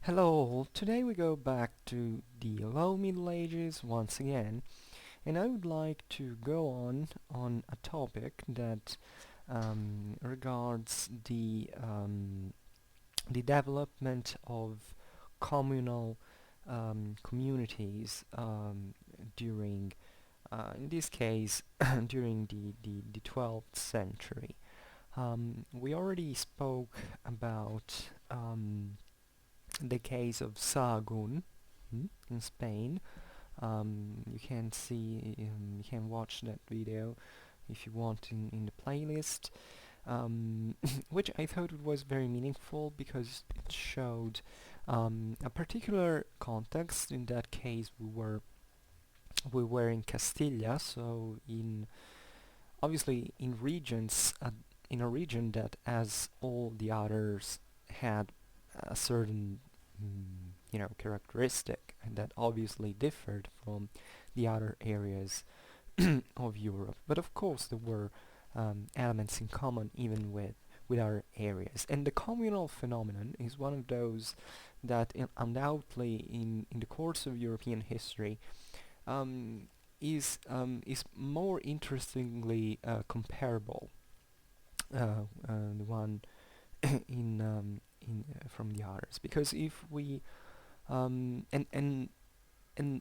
Hello all, today we go back to the low Middle Ages once again, and I would like to go on a topic that regards the development of communal communities during, in this case, during the 12th century. We already spoke about the case of Sahagún in Spain. You can watch that video if you want in the playlist, which I thought was very meaningful because it showed a particular context. In that case, we were in Castilla, so in obviously in a region that, as all the others, had a certain characteristic that obviously differed from the other areas of Europe. But of course, there were elements in common even with our areas. And the communal phenomenon is one of those that undoubtedly in the course of European history um, is more interestingly comparable the one in from the others, because if we and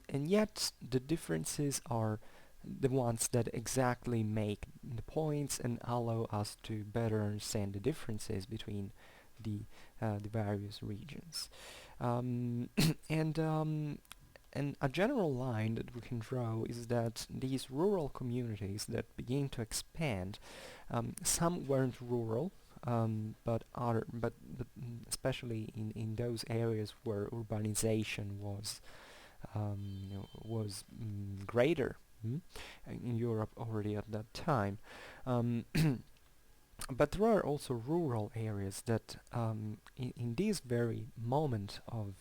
yet the differences are the ones that exactly make the points and allow us to better understand the differences between the various regions. Um, and and a general line that we can draw is that these rural communities that begin to expand, some weren't rural, but especially in those areas where urbanization was greater in Europe already at that time. Um, but there are also rural areas that in this very moment of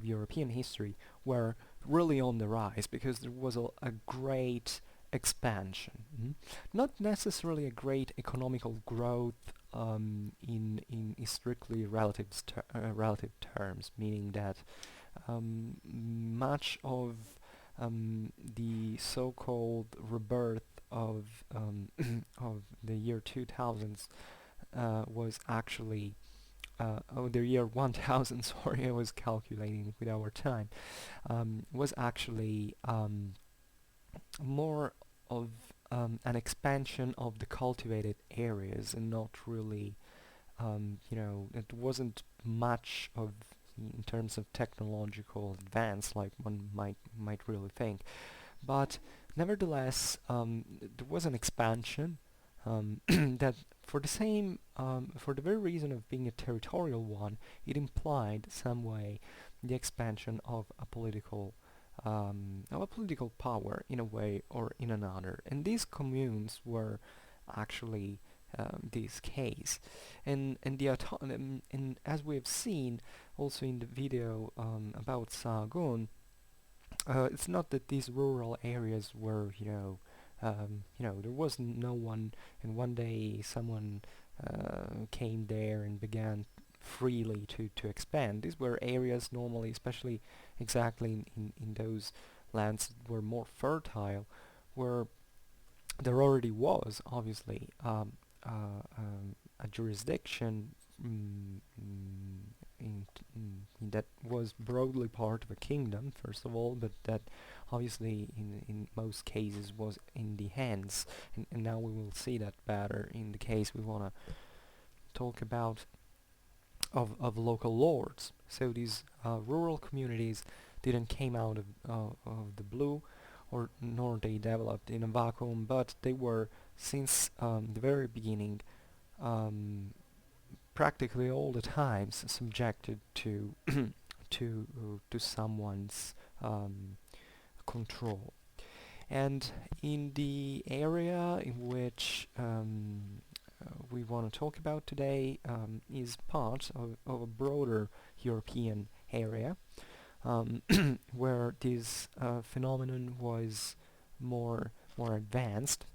European history were really on the rise because there was a great expansion. Not necessarily a great economical growth in strictly relative terms, meaning that much of the so-called rebirth of the year 2000s was actually the year 1000. Sorry, I was calculating with our time. Was actually more of an expansion of the cultivated areas and not really, it wasn't much of in terms of technological advance like one might really think. But nevertheless, there was an expansion that, for the very reason of being a territorial one, it implied some way the expansion of a political power in a way or in another. And these communes were actually this case, and as we have seen also in the video about Sahagún, it's not that these rural areas were, there was no one, and one day someone came there and began freely to expand. These were areas normally, especially exactly in those lands that were more fertile, where there already was obviously a jurisdiction that was broadly part of a kingdom, first of all, but that obviously in most cases was in the hands, and now we will see that better in the case we want to talk about of local lords. So these rural communities didn't came out of the blue, or nor they developed in a vacuum, but they were, since the very beginning, um, practically all the times subjected to to someone's control. And in the area in which we want to talk about today is part of a broader European area where this phenomenon was more advanced,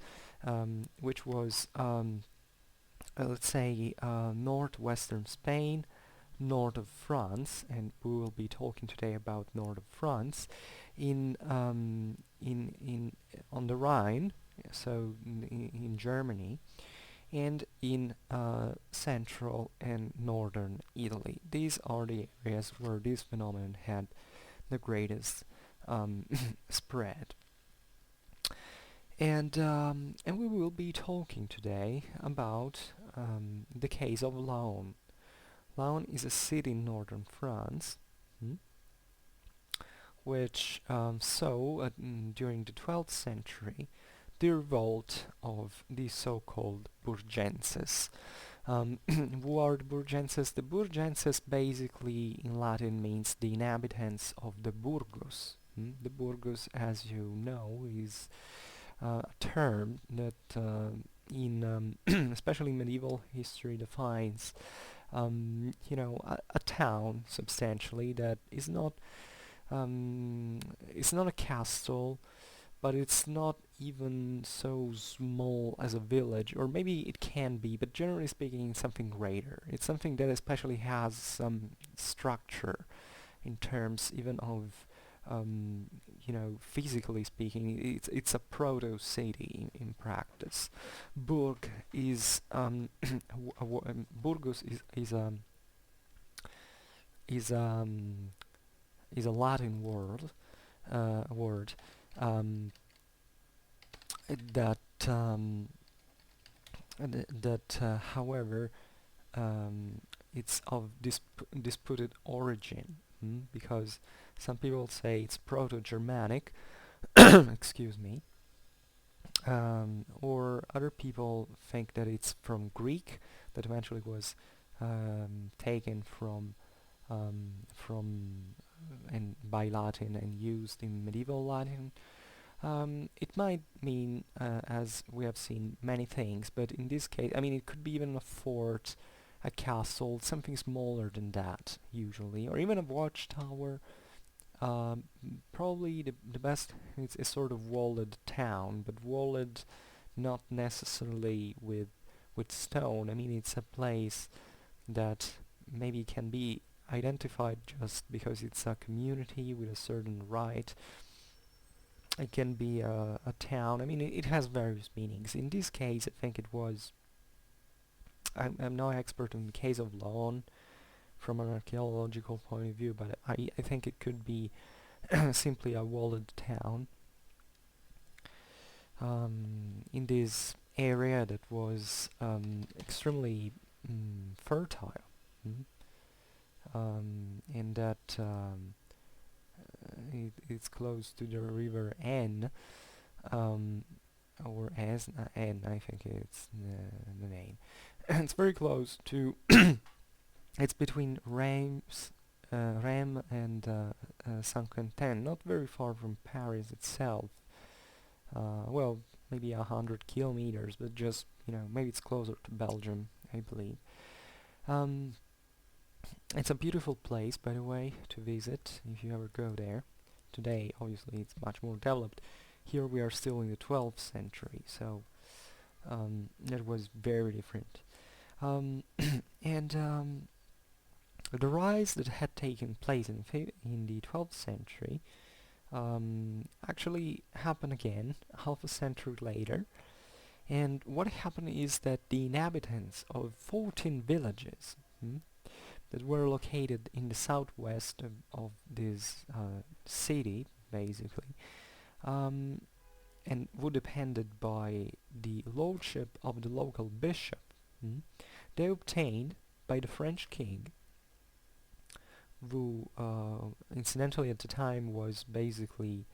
which was let's say northwestern Spain, north of France, and we will be talking today about north of France, in on the Rhine, so in Germany, and in central and northern Italy. These are the areas where this phenomenon had the greatest spread. And we will be talking today about the case of Laon. Laon is a city in northern France, which saw during the 12th century the revolt of the so-called Burgenses. Who are the Burgenses? The Burgenses basically in Latin means the inhabitants of the burgus. The burgus, as you know, is a term that in especially medieval history defines a town substantially that is not it's not a castle, but it's not even so small as a village, or maybe it can be, but generally speaking it's something greater. It's something that especially has some structure in terms even of physically speaking. It's a proto-city in practice. Burg is Burgus is is a Latin word um, that however it's of disputed origin, because some people say it's Proto-Germanic, excuse me, or other people think that it's from Greek, that eventually was taken and by Latin and used in medieval Latin. It might mean, as we have seen, many things, but in this case, I mean, it could be even a fort, a castle, something smaller than that, usually, or even a watchtower. Probably the best is a sort of walled town, but walled not necessarily with stone. I mean, it's a place that maybe can be identified just because it's a community with a certain right. It can be a town. I mean, it has various meanings. In this case, I think it was. I'm no expert in the case of Laon from an archaeological point of view, but I think it could be simply a walled town in this area that was extremely fertile, and that it's close to the river N, or N, I think it's the name. It's very close to. It's between Reims and Saint-Quentin, not very far from Paris itself. Well, maybe 100 kilometers, but just, maybe it's closer to Belgium, I believe. It's a beautiful place, by the way, to visit if you ever go there. Today, obviously, it's much more developed. Here we are still in the 12th century, so that was very different. And the rise that had taken place in the 12th century actually happened again half a century later. And what happened is that the inhabitants of 14 villages that were located in the southwest of this city, basically, and were depended by the lordship of the local bishop, they obtained by the French king, who incidentally at the time was basically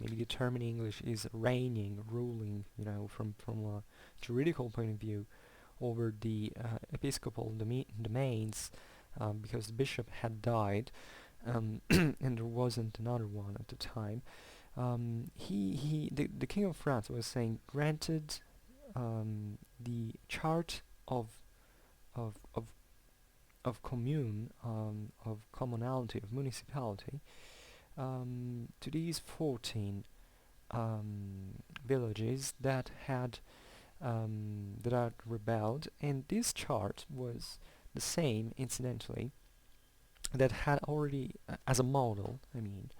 maybe the term in English is reigning, ruling, from a juridical point of view, over the episcopal domains, because the bishop had died, and there wasn't another one at the time. The King of France was saying, granted the chart of commune, of commonality, of municipality, to these 14 villages that had that had rebelled, and this chart was the same, incidentally, that had already, as a model, I mean,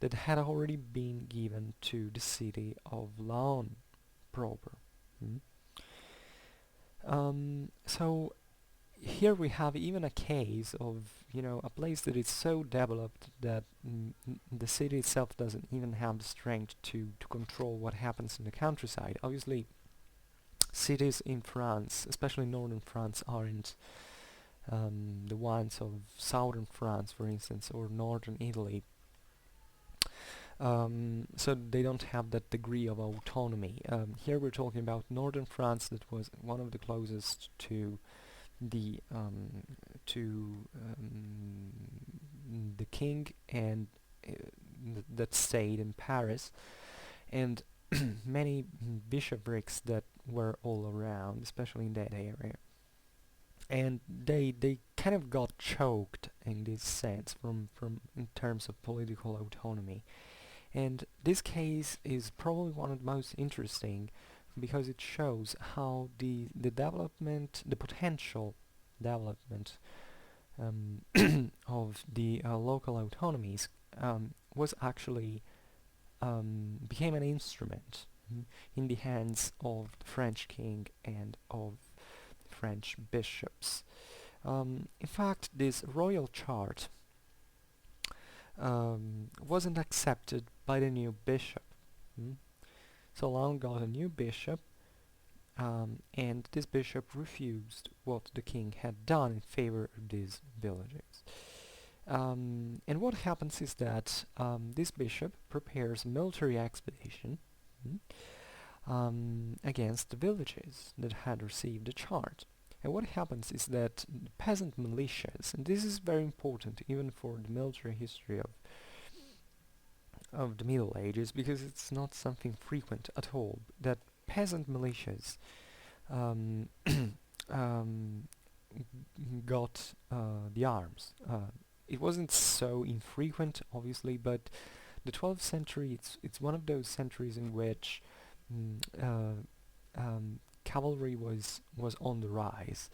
that had already been given to the city of Laon proper. Mm. So here we have even a case of, a place that is so developed that the city itself doesn't even have the strength to control what happens in the countryside. Obviously, cities in France, especially northern France, aren't the ones of southern France, for instance, or northern Italy. So they don't have that degree of autonomy. Here we're talking about northern France, that was one of the closest to the the king, and that stayed in Paris, and many bishoprics that were all around, especially in that area. And they kind of got choked in this sense from in terms of political autonomy. And this case is probably one of the most interesting, because it shows how the development, the potential development of the local autonomies was actually became an instrument in the hands of the French king and of French bishops. In fact, this royal chart wasn't accepted by the new bishop. Mm. So Laon got a new bishop, and this bishop refused what the king had done in favor of these villages. And what happens is that this bishop prepares a military expedition against the villages that had received the chart. And what happens is that the peasant militias, and this is very important even for the military history of the Middle Ages, because it's not something frequent at all, that peasant militias um, got the arms. It wasn't so infrequent, obviously, but the 12th century, it's one of those centuries in which cavalry was on the rise,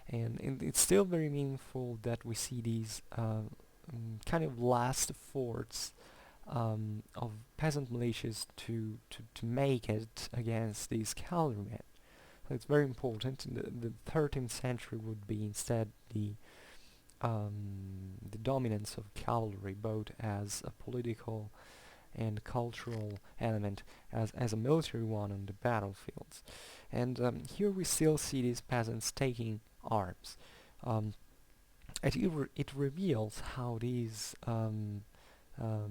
and it's still very meaningful that we see these kind of last forts of peasant militias to make it against these cavalrymen. So it's very important. The 13th century would be instead the dominance of cavalry, both as a political and cultural element, as a military one on the battlefields. And here we still see these peasants taking arms. It reveals how these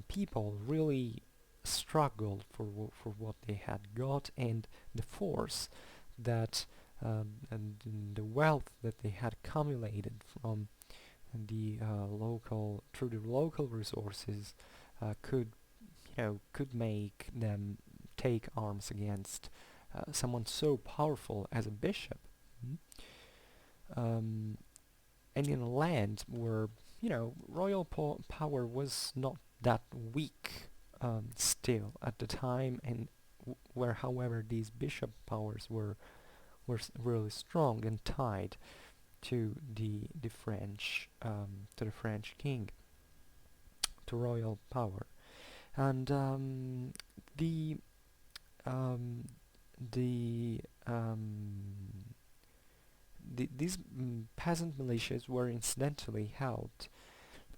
people really struggled for what they had got, and the force that and the wealth that they had accumulated from the through the local resources could make them take arms against someone so powerful as a bishop. Mm. And in a land where royal power was not that weak still at the time, and where, however, these bishop powers were really strong and tied to the French king, to royal power. And the um, the these peasant militias were incidentally helped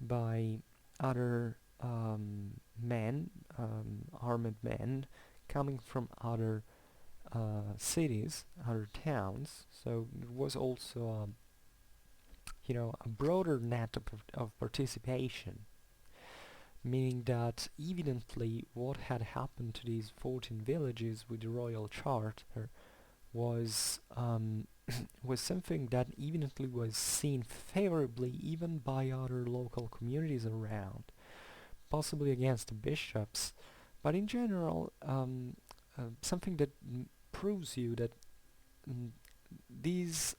by other men, armed men, coming from other cities, other towns. So it was also a broader net of participation, meaning that evidently what had happened to these 14 villages with the royal charter was was something that evidently was seen favorably even by other local communities around, possibly against the bishops, but in general something that proves you that mm, these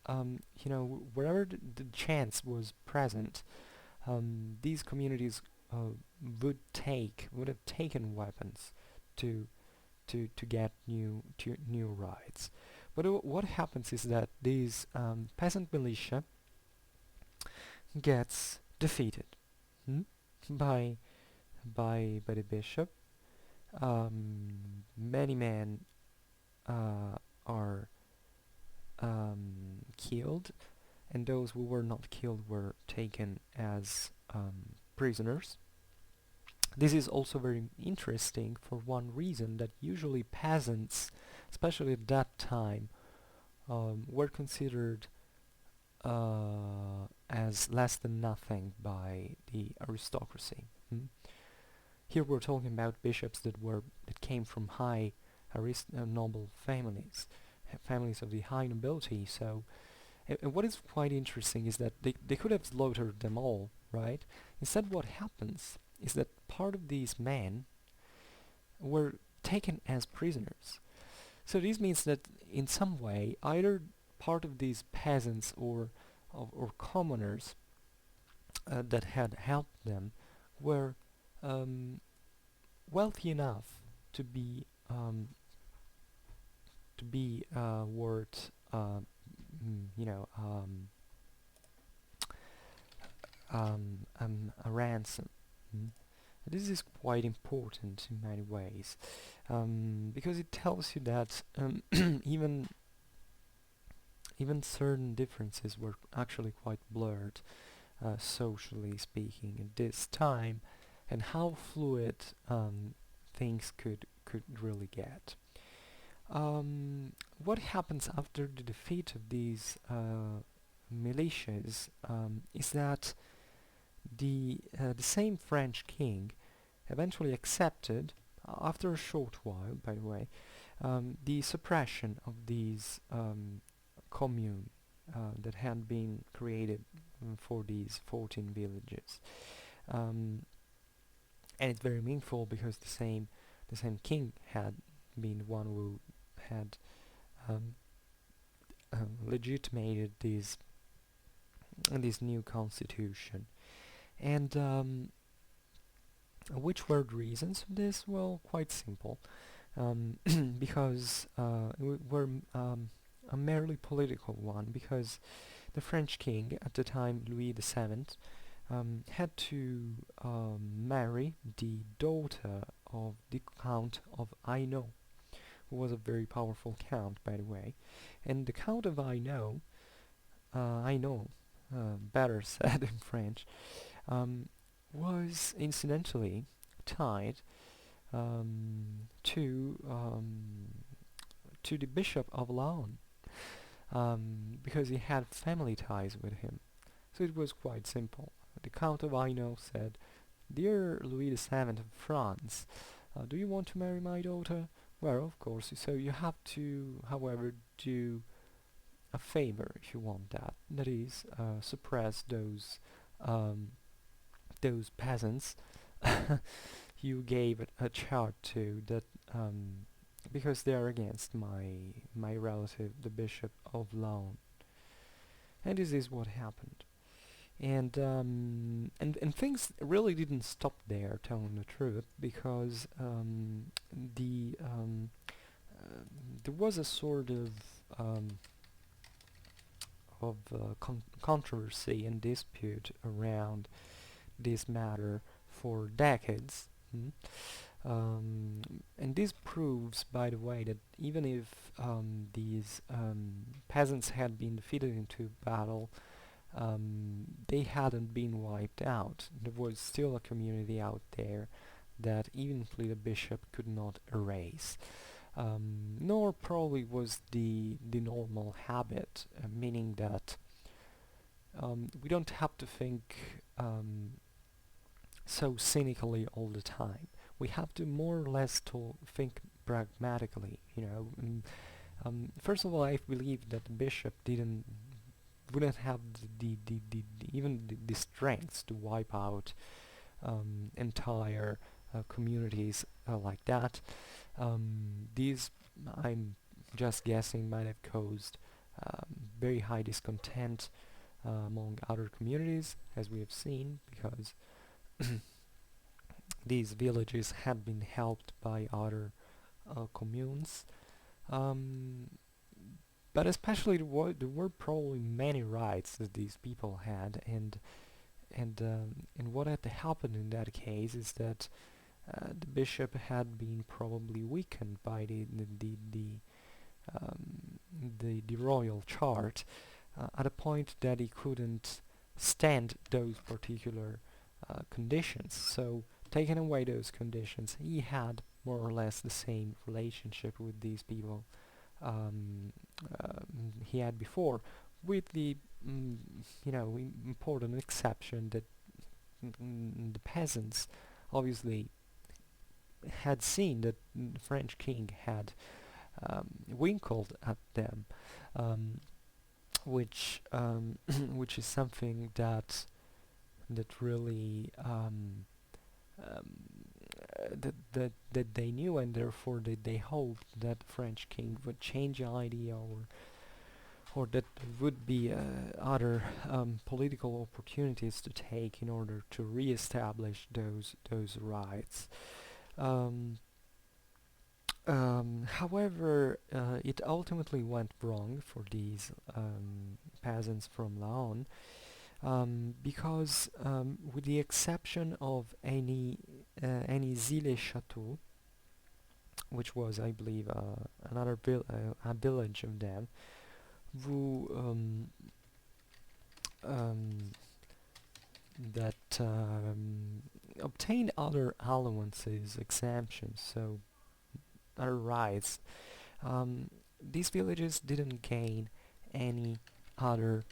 wherever the chance was present, these communities would have taken weapons to get new rights. But what happens is that this peasant militia gets defeated, hmm, by by the bishop. Many men are killed, and those who were not killed were taken as prisoners. This is also very interesting for one reason, that usually peasants, especially at that time, were considered as less than nothing by the aristocracy. Here we're talking about bishops that came from high noble families, families of the high nobility. So, and what is quite interesting is that they could have slaughtered them all, right? Instead, what happens is that part of these men were taken as prisoners. So this means that in some way, either part of these peasants or commoners that had helped them were wealthy enough to be worth you know, a ransom. This is quite important in many ways, because it tells you that even certain differences were actually quite blurred, socially speaking, at this time, and how fluid things could really get. What happens after the defeat of these militias is that the same French king eventually accepted, after a short while, by the way, the suppression of these commune that had been created for these 14 villages. And it's very meaningful because the same king had been the one who had legitimated this new constitution. And which were the reasons of this? Well, quite simple. Because were a merely political one, because the French king at the time, Louis VII, had to marry the daughter of the Count of Hainaut, who was a very powerful count, by the way. And the Count of Hainaut, better said in French, was incidentally tied to the Bishop of Laon, because he had family ties with him. So it was quite simple. The Count of Hainaut said, "Dear Louis VII of France, do you want to marry my daughter?" Well, of course. So you have to, however, do a favor if you want that. That is, suppress those peasants you gave a charge to, that because they are against my relative, the Bishop of Laon. And this is what happened. And things really didn't stop there, telling the truth, because there was a sort of controversy and dispute around this matter for decades. And this proves, by the way, that even if these peasants had been defeated into battle, they hadn't been wiped out. There was still a community out there that even the bishop could not erase. Nor probably was the normal habit, meaning that we don't have to think so cynically all the time. We have to more or less think pragmatically, you know. First of all, I believe that the bishop wouldn't have the strength to wipe out entire communities like that. These, I'm just guessing, might have caused very high discontent among other communities, as we have seen, because these villages had been helped by other communes. but especially there were probably many rights that these people had, and what had happened in that case is that the bishop had been probably weakened by the royal chart at a point that he couldn't stand those particular conditions. So taking away those conditions, he had more or less the same relationship with these people um, he had before, with the mm, important exception that the peasants obviously had seen that the French king had winkled at them, um, which which is something that really that they knew, and therefore they hoped that the French king would change the idea, or that there would be other political opportunities to take in order to re-establish those rights. Um, However, it ultimately went wrong for these peasants from Laon, because with the exception of Anizy-le-Château, which was, I believe, a village of them, who um, that obtained other allowances, exemptions, so other rights. These villages didn't gain any other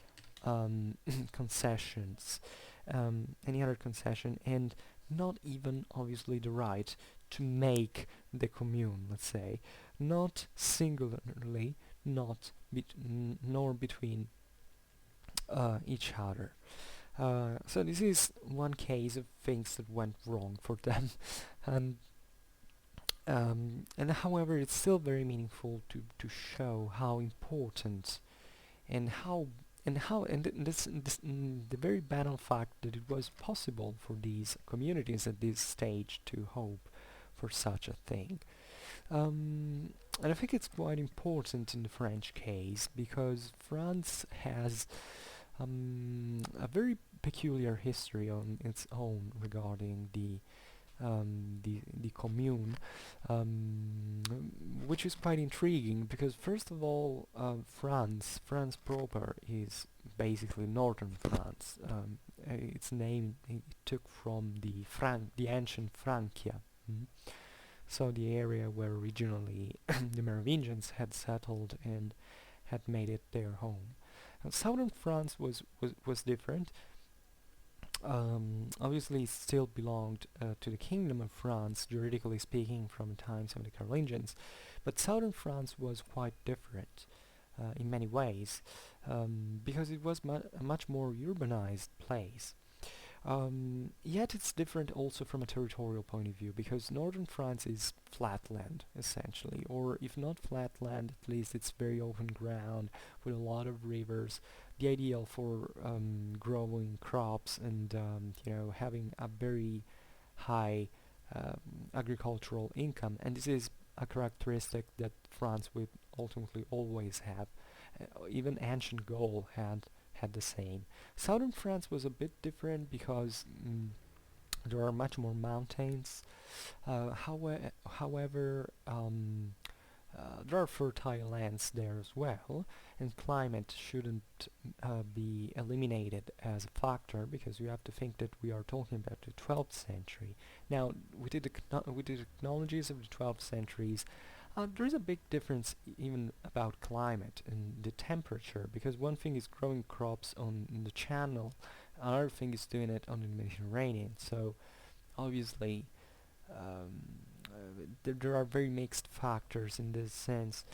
um, concessions, any other concession, and not even obviously the right to make the commune, let's say, not singularly, not nor between each other. So this is one case of things that went wrong for them, and however, it's still very meaningful to show how important and the very banal fact that it was possible for these communities at this stage to hope for such a thing. And I think it's quite important in the French case because France has a very peculiar history on its own regarding the commune, um, which is quite intriguing because first of all, France proper is basically northern France. Its name it took from the ancient Francia. So the area where originally the Merovingians had settled and had made it their home. Southern France was different. Obviously it still belonged to the Kingdom of France, juridically speaking, from the times of the Carolingians, but southern France was quite different in many ways, because it was a much more urbanized place. Yet it's different also from a territorial point of view, because northern France is flatland, essentially, or if not flatland, at least it's very open ground with a lot of rivers, the ideal for growing crops and having a very high agricultural income, and this is a characteristic that France would ultimately always have. Even ancient Gaul had the same. Southern France was a bit different because there are much more mountains. However, there are fertile lands there as well, and climate shouldn't be eliminated as a factor because you have to think that we are talking about the 12th century. Now, with the technologies of the 12th centuries, there is a big difference even about climate and the temperature, because one thing is growing crops on the channel, another thing is doing it on the Mediterranean. So obviously there are very mixed factors in this sense.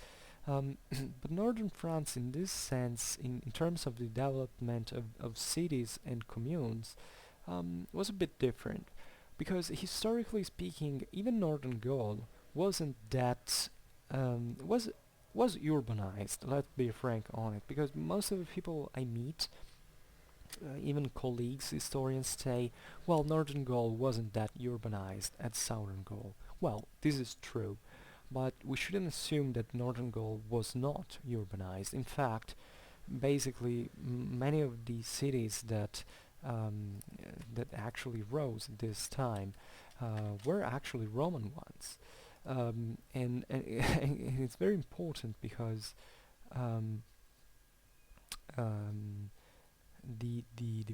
But northern France in this sense, in terms of the development of cities and communes, was a bit different. Because historically speaking, even northern Gaul wasn't that um, was was urbanized. Let's be frank on it, because most of the people I meet, even colleagues, historians say, well, northern Gaul wasn't that urbanized as southern Gaul. Well, this is true, but we shouldn't assume that northern Gaul was not urbanized. In fact, basically many of the cities that actually rose at this time were actually Roman ones, and it's very important because um, um, the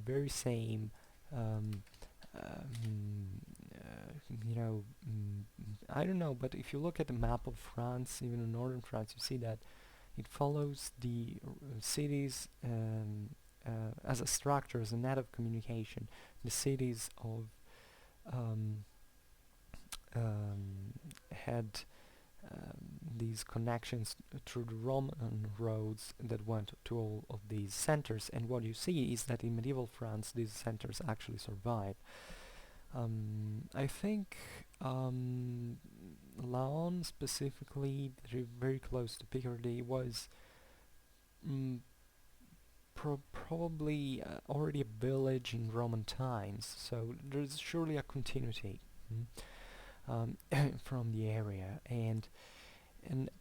very same um, um, you know I don't know, but if you look at the map of France, even in northern France, you see that it follows the cities as a structure, as a net of communication. The cities of um, um, had these connections through the Roman roads that went to all of these centers, and what you see is that in medieval France these centers actually survived. I think Laon specifically, very close to Picardy, was mm, probably already a village in Roman times, so there's surely a continuity from the area. And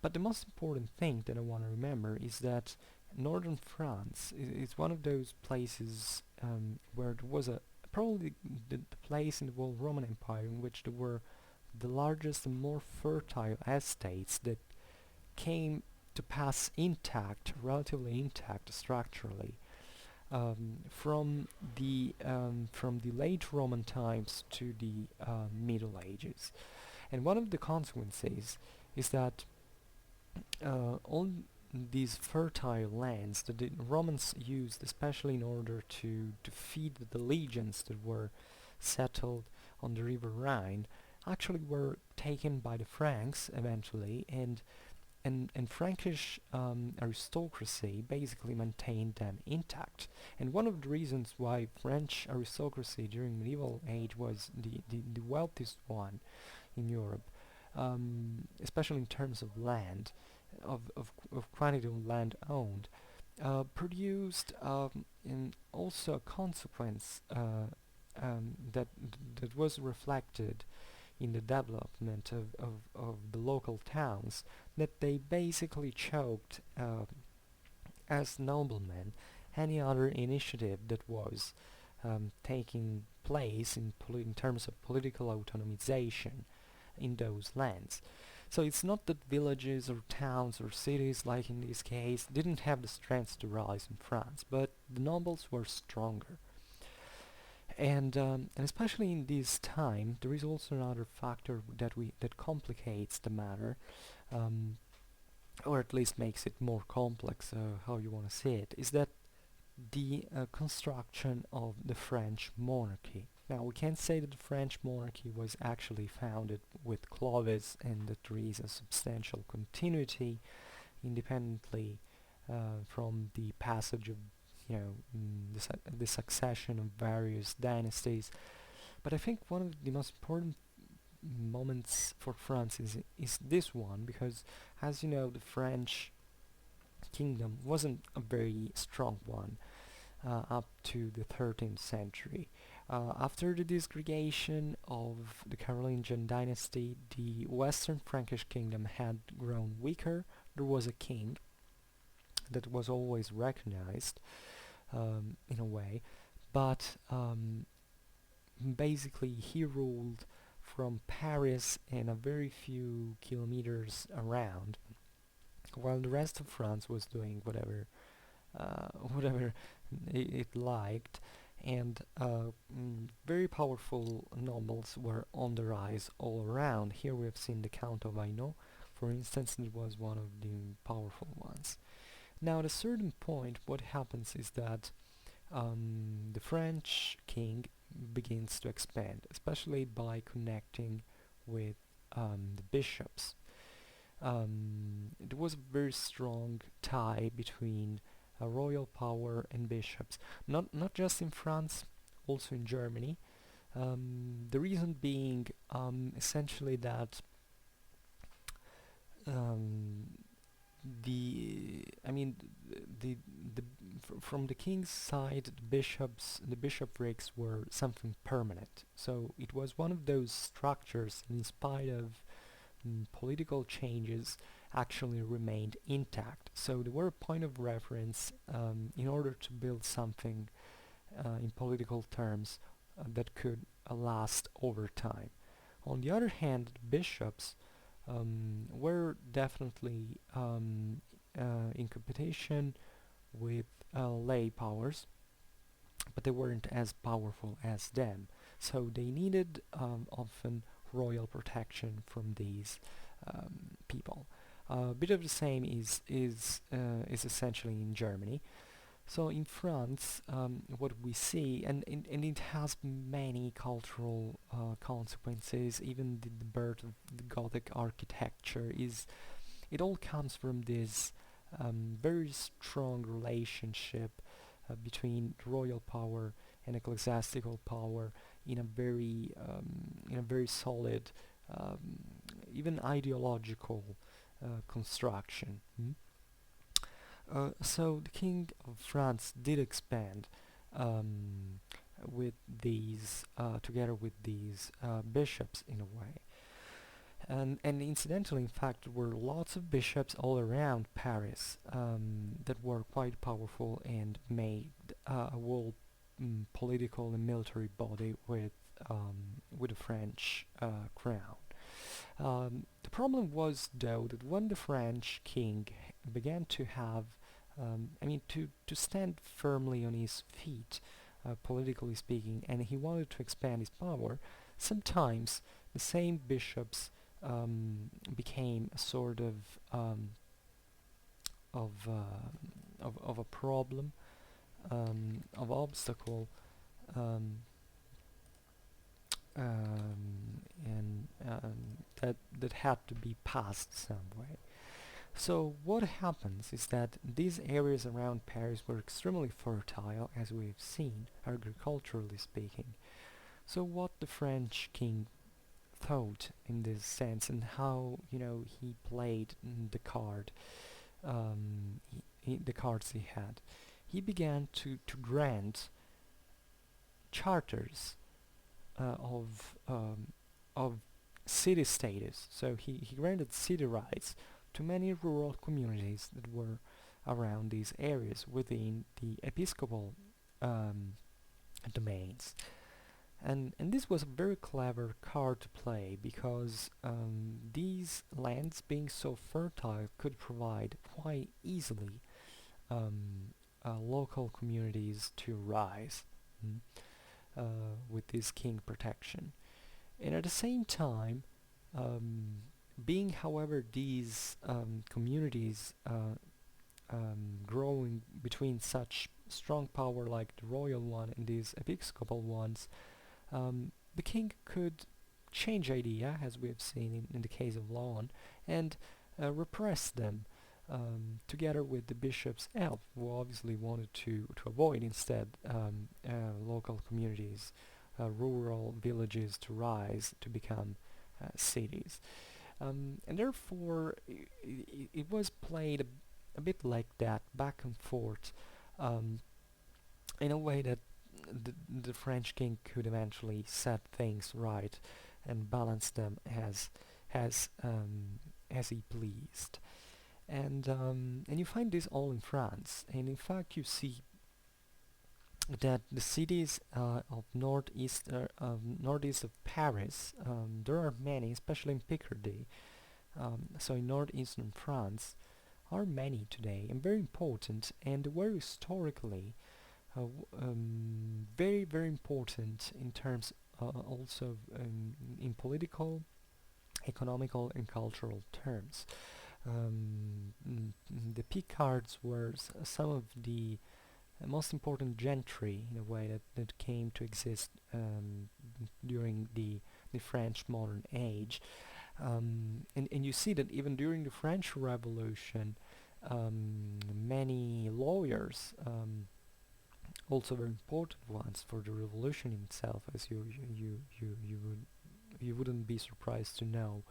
but the most important thing that I want to remember is that northern France is one of those places where there was a probably the place in the whole Roman Empire in which there were the largest and more fertile estates that came to pass intact, relatively intact structurally, from the late Roman times to the Middle Ages. And one of the consequences is that all these fertile lands that the Romans used, especially in order to feed the legions that were settled on the river Rhine, actually were taken by the Franks eventually, and Frankish aristocracy basically maintained them intact. And one of the reasons why French aristocracy during medieval age was the wealthiest one in Europe, especially in terms of land, of quantity of land owned, produced and also a consequence that was reflected in the development of the local towns, that they basically choked as noblemen any other initiative that was taking place in terms of political autonomization in those lands. So it's not that villages or towns or cities, like in this case, didn't have the strength to rise in France, but the nobles were stronger. And especially in this time, there is also another factor that complicates the matter, um, or at least makes it more complex, how you want to see it, is that the construction of the French monarchy. Now, we can't say that the French monarchy was actually founded with Clovis and that there is a substantial continuity independently from the passage of the succession of various dynasties. But I think one of the most important moments for France is this one, because as you know, the French kingdom wasn't a very strong one up to the 13th century. After the disgregation of the Carolingian dynasty, the Western Frankish kingdom had grown weaker. There was a king that was always recognized in a way, but basically he ruled from Paris and a very few kilometers around, while the rest of France was doing whatever it liked, and very powerful nobles were on the rise all around. Here we have seen the Count of Hainaut, for instance, that was one of the powerful ones. Now, at a certain point, what happens is that the French king begins to expand, especially by connecting with the bishops. There was a very strong tie between royal power and bishops, not just in France, also in Germany. The reason being essentially that um, the I mean the from the king's side, the bishoprics were something permanent. So it was one of those structures, in spite of political changes actually remained intact. So they were a point of reference in order to build something in political terms that could last over time. On the other hand, the bishops were definitely in competition with lay powers, but they weren't as powerful as them. So they needed often royal protection from these people. A bit of the same is essentially in Germany. So in France, what we see, and it has many cultural consequences. Even the birth of the Gothic architecture is it all comes from this very strong relationship between royal power and ecclesiastical power in a very solid, um, even ideological construction. So the King of France did expand um, with these, together with these bishops in a way. And incidentally, in fact, there were lots of bishops all around Paris that were quite powerful and made a whole political and military body with the French crown. The problem was, though, that when the French king began to have, to stand firmly on his feet, politically speaking, and he wanted to expand his power, sometimes the same bishops became a sort of, of a problem, of obstacle, um, and that had to be passed some way. So what happens is that these areas around Paris were extremely fertile, as we've seen, agriculturally speaking. So what the French king thought in this sense, and how he played the card, the cards he had, he began to grant charters of city status. So he granted city rights to many rural communities that were around these areas within the episcopal domains. And this was a very clever card to play because these lands, being so fertile, could provide quite easily local communities to rise mm, with this king protection. And at the same time, being, however, these communities growing between such strong power like the royal one and these episcopal ones, the king could change idea, as we have seen in the case of Laon, and repress them together with the bishop's help, who obviously wanted to avoid instead local communities, rural villages to rise to become cities. And therefore, it was played a bit like that, back and forth, um, in a way that the French king could eventually set things right and balance them as he pleased. And you find this all in France. And in fact, you see that the cities of northeast of Paris, there are many, especially in Picardy. So in northeastern France, are many today and very important, and were historically very, very important in terms also in political, economical, and cultural terms. The Picards were some of the most important gentry in a way that came to exist during the French modern age. And you see that even during the French Revolution, many lawyers, also very important ones for the revolution itself, as you wouldn't be surprised to know,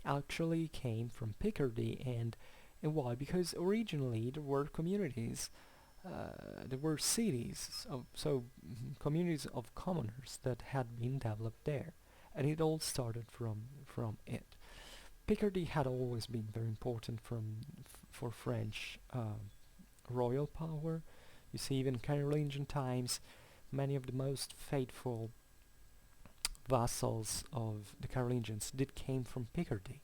actually came from Picardy. And why? Because originally there were communities, there were cities, communities of commoners that had been developed there, and it all started from it. Picardy had always been very important for French royal power. You see, even Carolingian times, many of the most faithful vassals of the Carolingians did came from Picardy.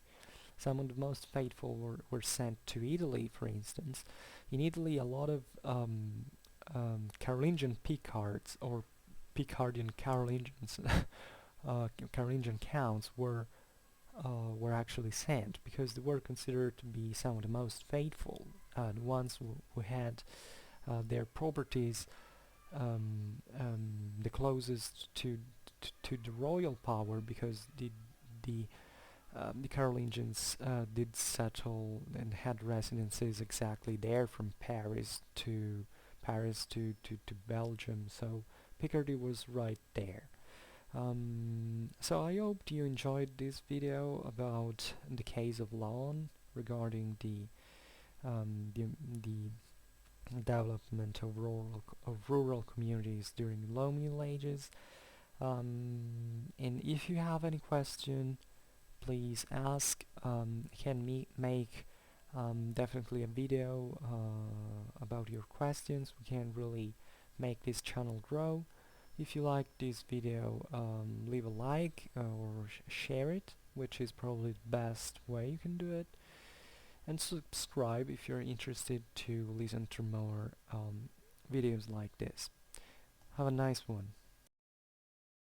Some of the most faithful were sent to Italy, for instance. In Italy, a lot of Carolingian Picards or Picardian Carolingians, Carolingian counts were actually sent because they were considered to be some of the most faithful, the ones who had their properties the closest to the royal power, because the Carolingians did settle and had residences exactly there, from Paris to Belgium, so Picardy was right there. So I hope you enjoyed this video about the case of Laon regarding the development of rural communities during the Low Middle Ages. And if you have any question, please ask. Can make definitely a video about your questions. We can really make this channel grow. If you like this video, leave a like or share it, which is probably the best way you can do it. And subscribe if you're interested to listen to more videos like this. Have a nice one.